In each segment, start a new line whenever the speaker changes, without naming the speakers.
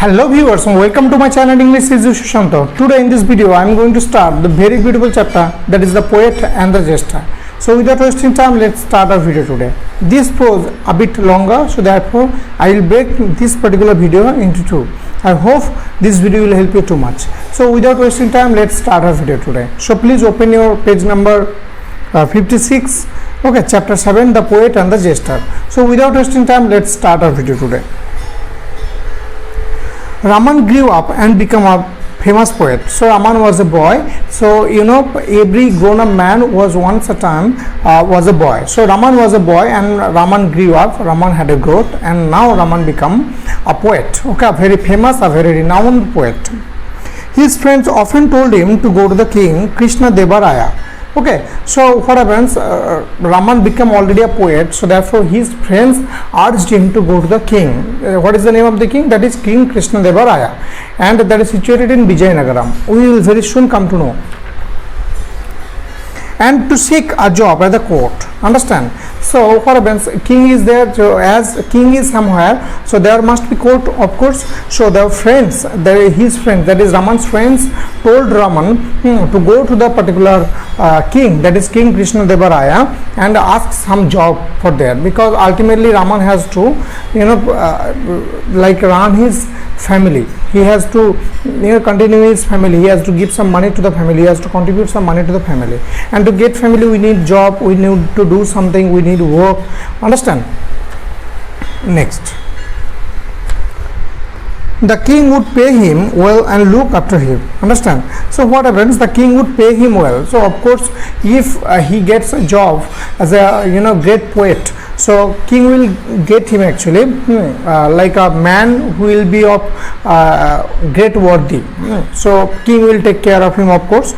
Hello viewers and welcome to my channel English is Sushanto. Today in this video I am going to start the very beautiful chapter, that is the poet and the jester. So without wasting time, let's start our video today. This prose a bit longer, so therefore I will break this particular video into two. I hope this video will help you too much. So without wasting time, let's start our video today. So please open your page number 56. Okay, chapter 7, the poet and the jester. So without wasting time, let's start our video today. Raman grew up and became a famous poet. So Raman was a boy. So you know, every grown-up man was once a time was a boy. So Raman was a boy and Raman grew up. Raman had a growth and now Raman become a poet. Okay, a very famous, a very renowned poet. His friends often told him to go to the King Krishna Deva Raya. Okay, so what happens, Raman became already a poet, so therefore his friends urged him to go to the king. What is the name of the king? That is King Krishna Deva Raya, and that is situated in Vijayanagaram. We will very soon come to know. And to seek a job at the court. Understand? So what happens, king is there, so as king is somewhere, so there must be court, of course. So their friends, his friends, that is Raman's friends, told Raman to go to the particular king, that is King Krishna Deva Raya, and ask some job for there, because ultimately Raman has to, you know, like run his family. He has to, you know, continue his family. He has to give some money to the family. He has to contribute some money to the family. And to get family, we need job. We need to do something. We need work. Understand? Next. The king would pay him well and look after him. Understand? So what happens, the king would pay him well. So of course, if he gets a job as a, you know, great poet, so king will get him actually like a man who will be of great worthy. So king will take care of him, of course,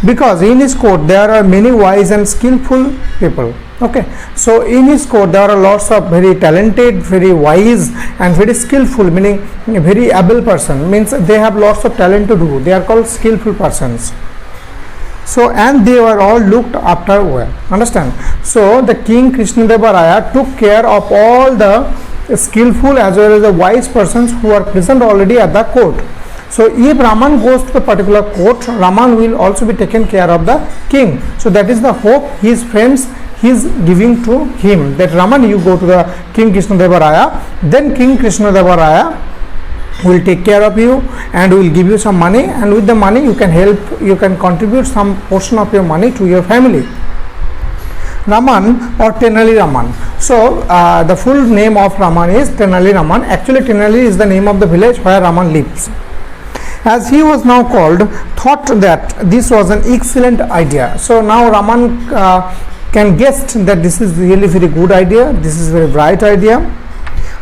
because in his court there are many wise and skillful people. Okay, so in his court there are lots of very talented, very wise and very skillful, meaning very able person, means they have lots of talent to do. They are called skillful persons. So and they were all looked after well. Understand? So the King Krishna Deva Raya took care of all the skillful as well as the wise persons who are present already at the court. So if Raman goes to the particular court, Raman will also be taken care of the king. So that is the hope his friends is giving to him, that Raman, you go to the King Krishna Deva Raya, then King Krishna Deva Raya will take care of you and will give you some money, and with the money you can help, you can contribute some portion of your money to your family. Raman or Tenali Raman. So the full name of Raman is Tenali Raman. Actually Tenali is the name of the village where Raman lives. As he was now called, thought that this was an excellent idea. So now Raman can guess that this is really very good idea, this is very bright idea.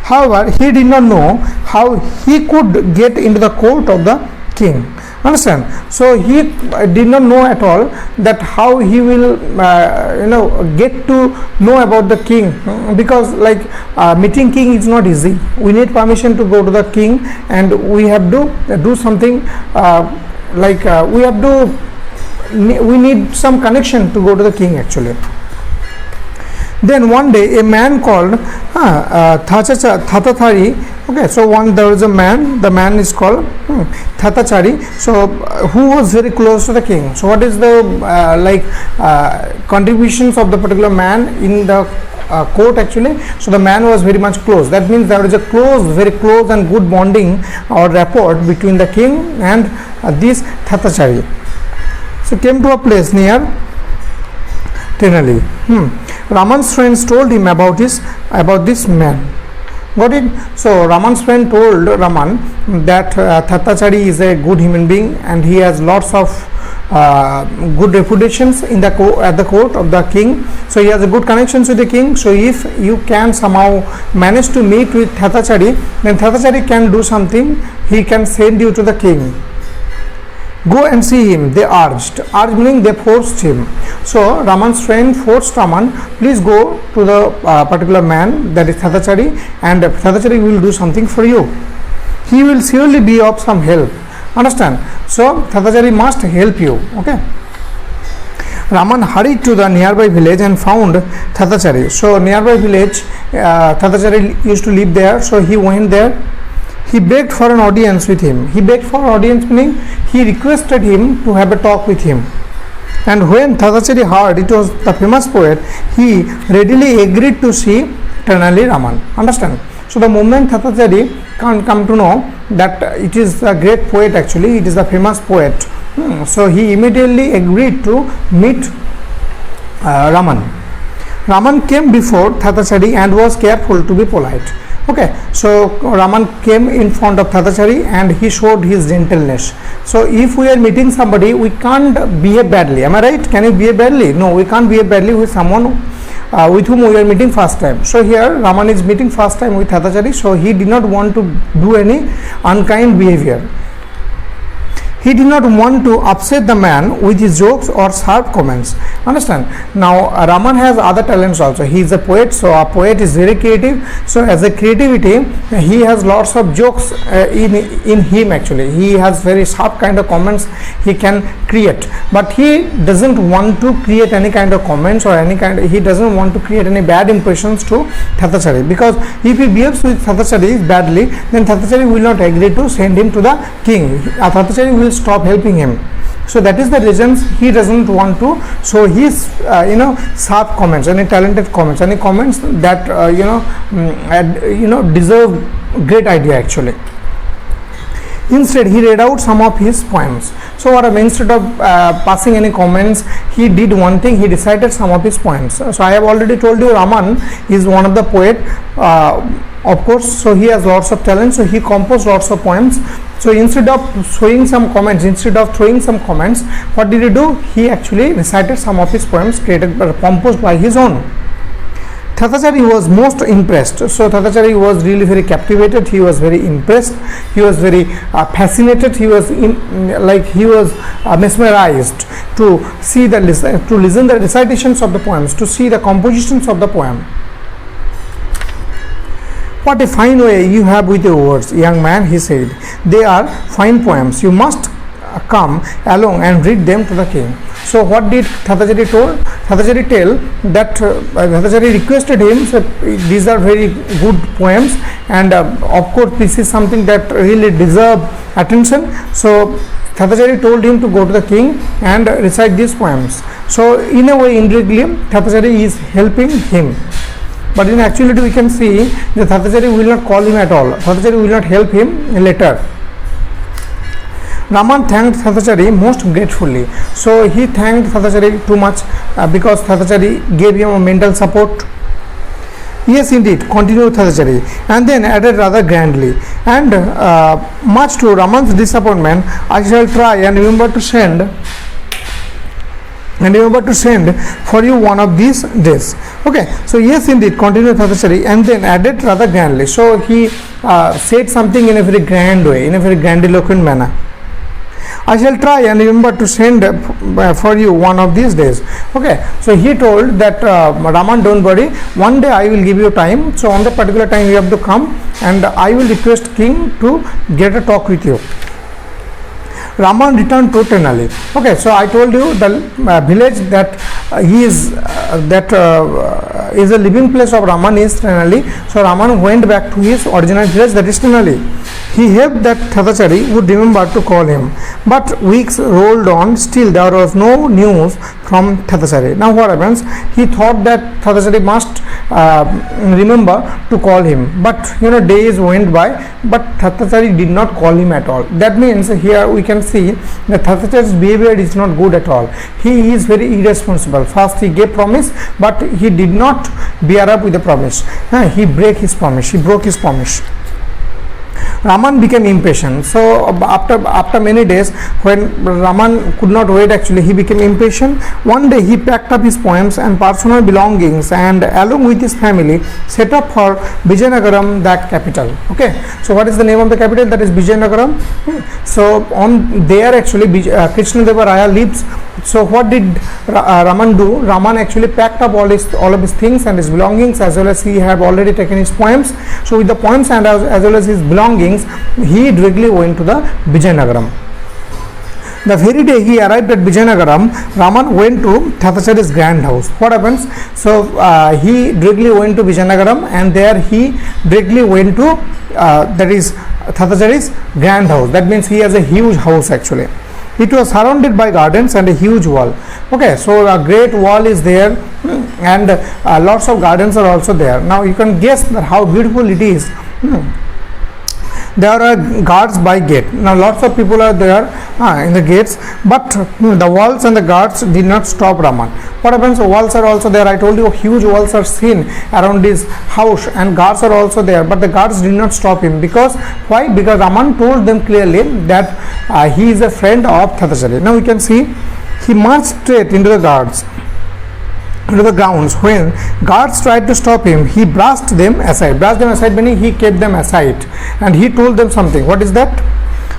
However, he did not know how he could get into the court of the king. Understand? So he did not know at all that how he will you know, get to know about the king, because like meeting king is not easy. We need permission to go to the king, and we have to do something we need some connection to go to the king actually. Then one day a man called Thatachari. Okay, so there was a man, the man is called Thatachari, so who was very close to the king. So what is the contributions of the particular man in the court actually? So the man was very much close. That means there is a very close and good bonding or rapport between the king and this Thatachari. So came to a place near Tenali. Raman's friends told him about this man. Got it? So Raman's friend told Raman that Thatachari is a good human being and he has lots of good reputations in the at the court of the king. So he has a good connections with the king. So if you can somehow manage to meet with Thatachari, then Thatachari can do something. He can send you to the king. Go and see him, they urged. Urged meaning they forced him. So Raman's friend forced Raman, please go to the particular man, that is Thatachari, and Thatachari will do something for you. He will surely be of some help. Understand? So Thatachari must help you. Okay. Raman hurried to the nearby village and found Thatachari. So nearby village, Thatachari used to live there. So he went there he begged for an audience with him. He begged for an audience meaning he requested him to have a talk with him. And when Thatachari heard it was the famous poet, he readily agreed to see Tenali Raman. Understand? So the moment Thatachari can't come to know that it is a great poet, actually it is the famous poet, so he immediately agreed to meet Raman. Raman came before Thatachari and was careful to be polite. Okay, so Raman came in front of Thatachari and he showed his gentleness. So if we are meeting somebody, we can't behave badly. Am I right? Can you behave badly? No, we can't behave badly with someone with whom we are meeting first time. So here Raman is meeting first time with Thatachari, so he did not want to do any unkind behavior. He did not want to upset the man with his jokes or sharp comments. Understand? Now Raman has other talents also. He is a poet, so a poet is very creative. So as a creativity, he has lots of jokes in him. Actually, he has very sharp kind of comments he can create. But he doesn't want to create any kind of comments or any kind. He doesn't want to create any bad impressions to Thatachari, because if he behaves with Thatachari badly, then Thatachari will not agree to send him to the king. Thatachari will stop helping him. So that is the reasons he doesn't want to show his sharp comments, any talented comments, any comments that deserve great idea actually. Instead, he read out some of his poems. So instead of passing any comments, he did one thing, he recited some of his poems. So I have already told you Raman is one of the poet, of course, so he has lots of talent, so he composed lots of poems. So instead of showing some comments, instead of throwing some comments, what did he do? He actually recited some of his poems composed by his own. Thatachari was most impressed. So Thatachari was really very captivated. He was very impressed. He was very fascinated. He was mesmerized to see to listen the recitations of the poems, to see the compositions of the poem. What a fine way you have with your words, young man, he said. They are fine poems. You must come along and read them to the king. So what did Thatachari told? Thatachari Thatachari requested him, so these are very good poems, and of course this is something that really deserve attention. So Thatachari told him to go to the king and recite these poems. So in a way, indirectly, Thatachari is helping him. But in actuality, we can see that Thatachari will not call him at all. Thatachari will not help him later. Raman thanked Thatachari most gratefully. So he thanked Thatachari too much because Thatachari gave him a mental support. Yes, indeed, continued Thatachari, and then added rather grandly, and much to Raman's disappointment, I shall try and remember to send for you one of these days. Okay, so yes, indeed, continued Thatachari, and then added rather grandly. So he said something in a very grand way, in a very grandiloquent manner. I shall try and remember to send for you one of these days. Okay, so he told that Raman, don't worry, one day I will give you time. So on that particular time you have to come, and I will request king to get a talk with you. Raman returned to Tenali. Okay, so I told you the village that is a living place of Raman is Tenali. So Raman went back to his original village, that is Tenali. He hoped that Thatachari would remember to call him, but weeks rolled on. Still there was no news from Thatachari. Now what happens? He thought that Thatachari must remember to call him, but days went by, but Thatachari did not call him at all. That means here we can see that Thatachari's behavior is not good at all. He is very irresponsible. First he gave promise, but he did not bear up with the promise. He broke his promise. Raman became impatient. So after many days, when Raman could not wait, actually he became impatient. One day he packed up his poems and personal belongings, and along with his family set up for Vijayanagaram, the capital. Okay, so what is the name of the capital? That is Vijayanagaram. So on there actually Krishna Deva Raya lives. So what did Raman do? Raman actually packed up all of his things and his belongings, as well as he had already taken his poems. So with the poems and as well as his belongings, he directly went to the Vijayanagaram. The very day he arrived at Vijayanagaram, Raman went to Thatachari's grand house. What happens? So he directly went to Vijayanagaram, and there he directly went to Thatachari's grand house. That means he has a huge house actually. It was surrounded by gardens and a huge wall. Okay, so a great wall is there, and lots of gardens are also there. Now you can guess that how beautiful it is. There are guards by gate. Now lots of people are there in the gates, but the walls and the guards did not stop Raman. What happens? Walls are also there. I told you huge walls are seen around his house, and guards are also there, but the guards did not stop him. Because why? Because Raman told them clearly that he is a friend of Thatachari. Now you can see he marched straight into the guards, into the grounds. When guards tried to stop him, he brushed them aside. Brushed them aside meaning he kept them aside, and he told them something. What is that?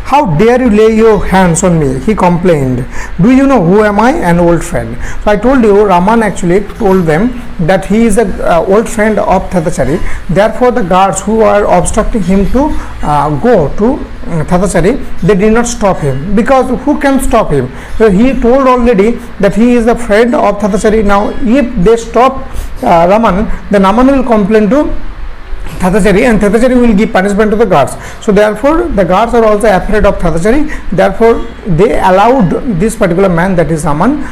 How dare you lay your hands on me? He complained. Do you know who am I? An old friend. So I told you, Raman actually told them that he is a old friend of Thatachari. Therefore the guards who are obstructing him to go to Thatachari, they did not stop him, because who can stop him? So he told already that he is a friend of Thatachari. Now if they stop Raman, then Raman will complain to Thatachari, and Thatachari will give punishment to the guards. So therefore the guards are also afraid of Thatachari. Therefore they allowed this particular man, that is Raman,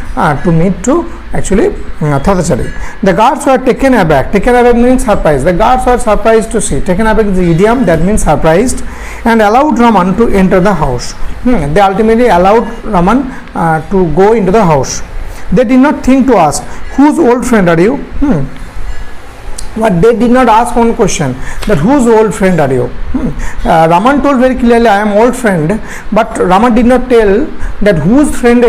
to meet to actually Thatachari. The guards were taken aback. Taken aback means surprised. The guards were surprised to see. Taken aback is the idiom that means surprised, and allowed Raman to enter the house. They ultimately allowed Raman to go into the house. They did not think to ask, whose old friend are you? But they did not ask one question, that whose old friend are you? Raman told very clearly, I am old friend, but Raman did not tell that whose friend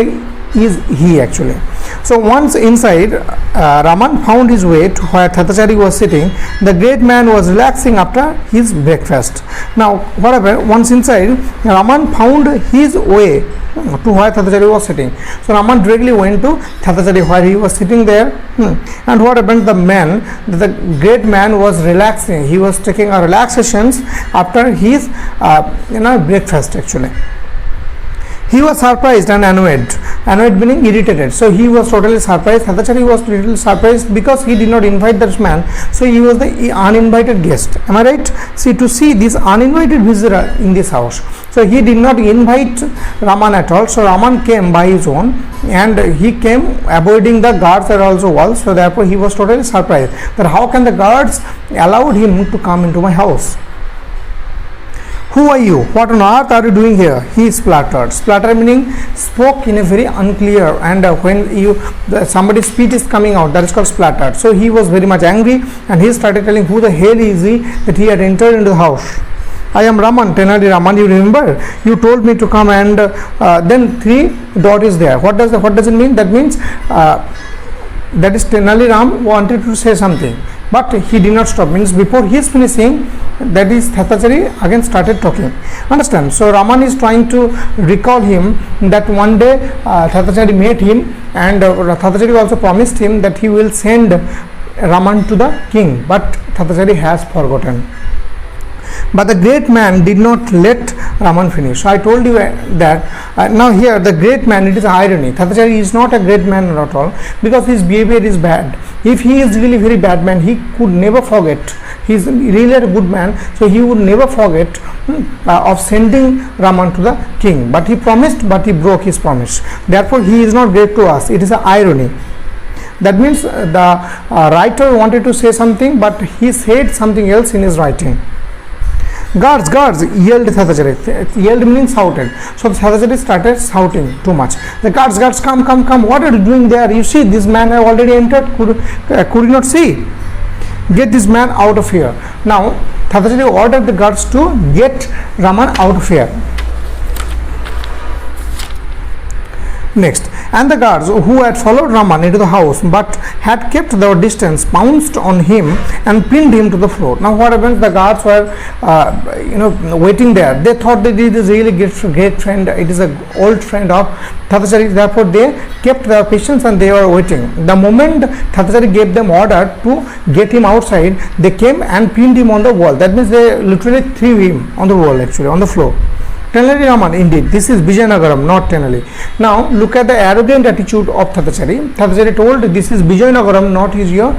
is he actually. So once inside, Raman found his way to where Thatachari was sitting. The great man was relaxing after his breakfast. Now what happened? Once inside, Raman found his way to where Thatachari was sitting. So Raman directly went to Thatachari where he was sitting there. And what happened? The great man was relaxing. He was taking a relaxations after his breakfast actually. He was surprised and annoyed. Annoyed meaning irritated. So he was totally surprised. Thatachari was totally surprised because he did not invite that man. So he was the uninvited guest. Am I right? See, to see this uninvited visitor in this house. So he did not invite Raman at all. So Raman came by his own, and he came avoiding the guards and also walls. So therefore he was totally surprised that how can the guards allowed him to come into my house? Who are you? What on earth are you doing here? He spluttered. Splutter meaning spoke in a very unclear, and when somebody's speech is coming out, that is called spluttered. So he was very much angry, and he started telling who the hell is he that he had entered into the house. I am Raman, Tenali Raman. You remember? You told me to come, and then 3 dot is there. What does it mean? That means that is Tenali Ram wanted to say something, but he did not stop. Means before he is finishing, that is Thatachari again started talking. Understand? So Raman is trying to recall him that one day Thatachari met him, and Thatachari also promised him that he will send Raman to the king, but Thatachari has forgotten. But the great man did not let Raman finish. So I told you that now here the great man, it is irony. Thatachari is not a great man at all, because his behavior is bad. If he is really very bad man, he could never forget. He is really a good man, so he would never forget of sending Raman to the king. But he promised, but he broke his promise. Therefore he is not great to us. It is an irony. That means the writer wanted to say something, but he said something else in his writing. Guards, yelled Thatachari. Yelled meaning shouted. So Thatachari started shouting too much. The guards, come. What are you doing there? You see, this man have already entered. Could you not see? Get this man out of here. Now Thatachari ordered the guards to get Raman out of here. Next, and the guards who had followed Raman into the house but had kept their distance pounced on him and pinned him to the floor. Now what happens? The guards were waiting there. They thought that it is really great friend. It is an old friend of Thatachari. Therefore they kept their patience and they were waiting. The moment Thatachari gave them order to get him outside, they came and pinned him on the wall. That means they literally threw him on the wall, actually on the floor. Tenali Raman, indeed, this is Vijayanagaram, not Tenali. Now look at the arrogant attitude of Thatachari. Thatachari told, this is Vijayanagaram, not is your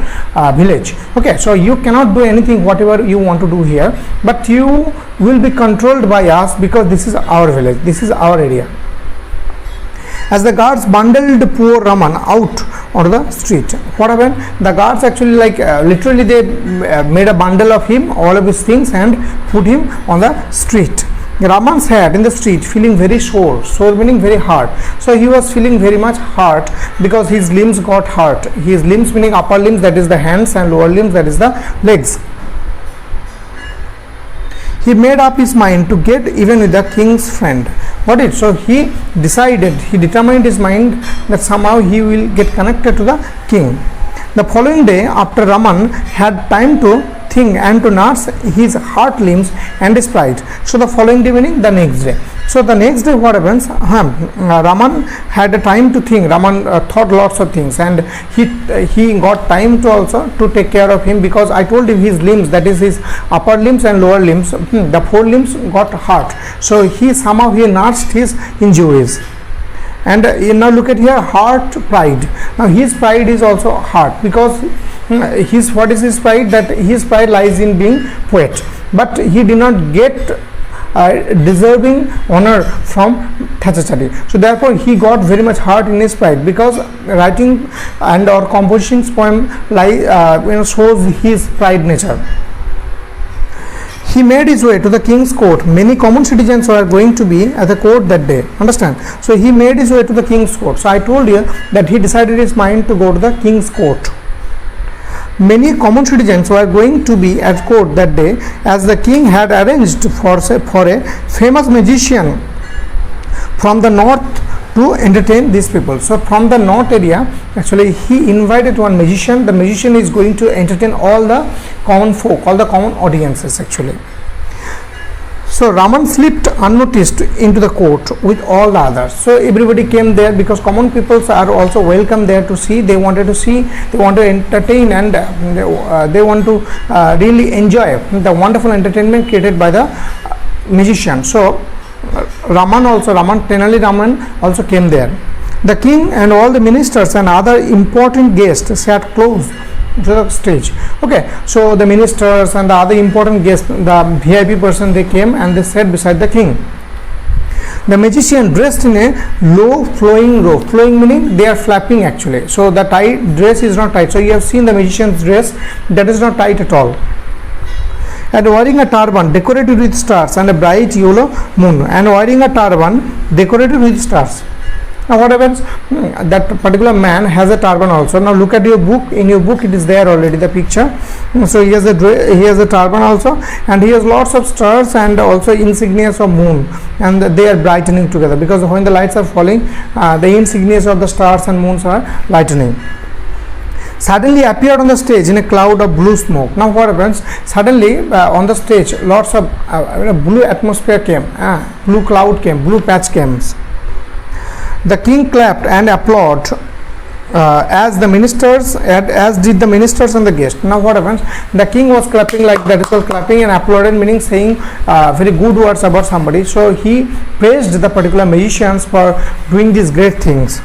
village. Okay, so you cannot do anything whatever you want to do here, but you will be controlled by us because this is our village, this is our area. As the guards bundled poor Raman out on the street, what happened? The guards actually literally they made a bundle of him, all of his things, and put him on the street. Raman sat in the street feeling very sore meaning very hurt. So he was feeling very much hurt because his limbs got hurt. His limbs meaning upper limbs, that is the hands, and lower limbs, that is the legs. He made up his mind to get even with the king's friend. Got it? So he determined his mind that somehow he will get connected to the king. The following day, after Raman had time to think and to nurse his hurt limbs and his pride. So the following day meaning the next day. So the next day what happens? Raman had a time to think. Raman thought lots of things, and he got time to also to take care of him, because I told him his limbs, that is his upper limbs and lower limbs, the four limbs got hurt. So he nursed his injuries. And now look at here, heart, pride. Now his pride is also hurt, because what is his pride? That his pride lies in being poet, but he did not get deserving honor from Thachachari. So therefore he got very much hurt in his pride, because writing and or composing poem shows his pride nature. He made his way to the king's court. Many common citizens were going to be at the court that day. Understand? So he made his way to the king's court. So I told you that he decided his mind to go to the king's court. Many common citizens were going to be at court that day, as the king had arranged for a famous magician from the north to entertain these people. So from the north area, actually he invited one magician. The magician is going to entertain all the common folk, all the common audiences actually. So Raman slipped unnoticed into the court with all the others. So everybody came there, because common peoples are also welcome there to see. They wanted to see, they want to entertain, and they want to really enjoy the wonderful entertainment created by the magician. So Tenali Raman also came there. The king and all the ministers and other important guests sat close to the stage. Okay, so the ministers and the other important guests, the VIP person, they came and they sat beside the king. The magician dressed in a low flowing robe. Flowing meaning they are flapping actually. So the dress is not tight. So you have seen the magician's dress, that is not tight at all. And wearing a turban decorated with stars and a bright yellow moon, and wearing a turban decorated with stars. Now what happens? That particular man has a turban also. Now look at your book. In your book it is there already, the picture. So he has a turban also, and he has lots of stars and also insignias of moon, and they are brightening together, because when the lights are falling, the insignias of the stars and moons are lightening. Suddenly appeared on the stage in a cloud of blue smoke. Now what happens? Suddenly on the stage lots of blue atmosphere came, blue cloud came, blue patch came. The king clapped and applauded as did the ministers and the guests. Now what happens? The king was clapping like that. It was clapping and applauded, meaning saying very good words about somebody. So he praised the particular magicians for doing these great things.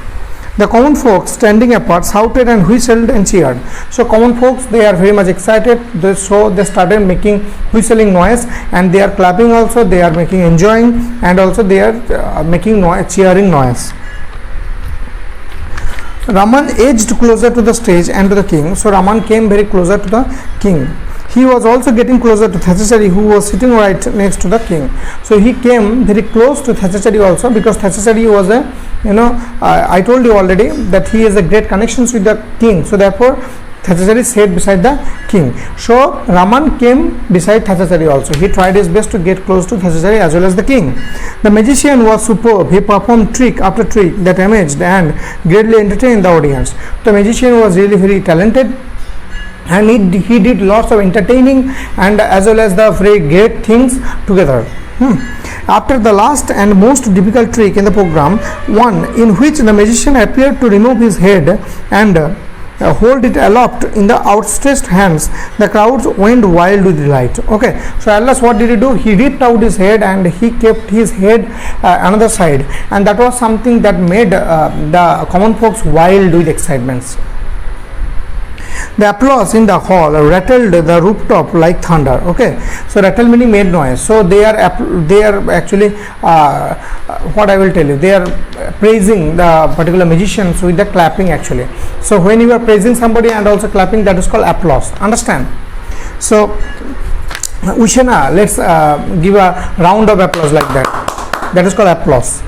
The common folks standing apart shouted and whistled and cheered. So common folks, they are very much excited. So they started making whistling noise, and they are clapping also. They are making enjoying, and also they are making noise, cheering noise. Raman edged closer to the stage and to the king. So Raman came very closer to the king. He was also getting closer to Thachachari, who was sitting right next to the king. So he came very close to Thachachari also, because Thachachari was a, I told you already that he has a great connections with the king. So therefore Thachachari sat beside the king. So Raman came beside Thachachari also. He tried his best to get close to Thachachari as well as the king. The magician was superb. He performed trick after trick that amazed and greatly entertained the audience. The magician was really very talented, and he did lots of entertaining and as well as the very great things together. After the last and most difficult trick in the program, one in which the magician appeared to remove his head and hold it aloft in the outstretched hands, the crowds went wild with delight. Okay, so at last what did he do? He ripped out his head and he kept his head another side, and that was something that made the common folks wild with excitement. The applause in the hall rattled the rooftop like thunder. Okay, so rattle meaning made noise. So they are actually what I will tell you, they are praising the particular musicians with the clapping actually. So when you are praising somebody and also clapping, that is called applause. Understand? So Ushana, let's give a round of applause like that. That is called applause.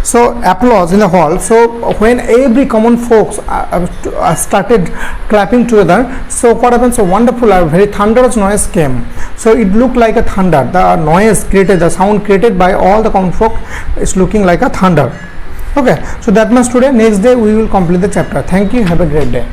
So applause in the hall. So when every common folks started clapping together, so what happens? So wonderful, a very thunderous noise came. So it looked like a thunder. The noise created, the sound created by all the common folk is looking like a thunder. Okay, so that much today. Next day we will complete the chapter. Thank you. Have a great day.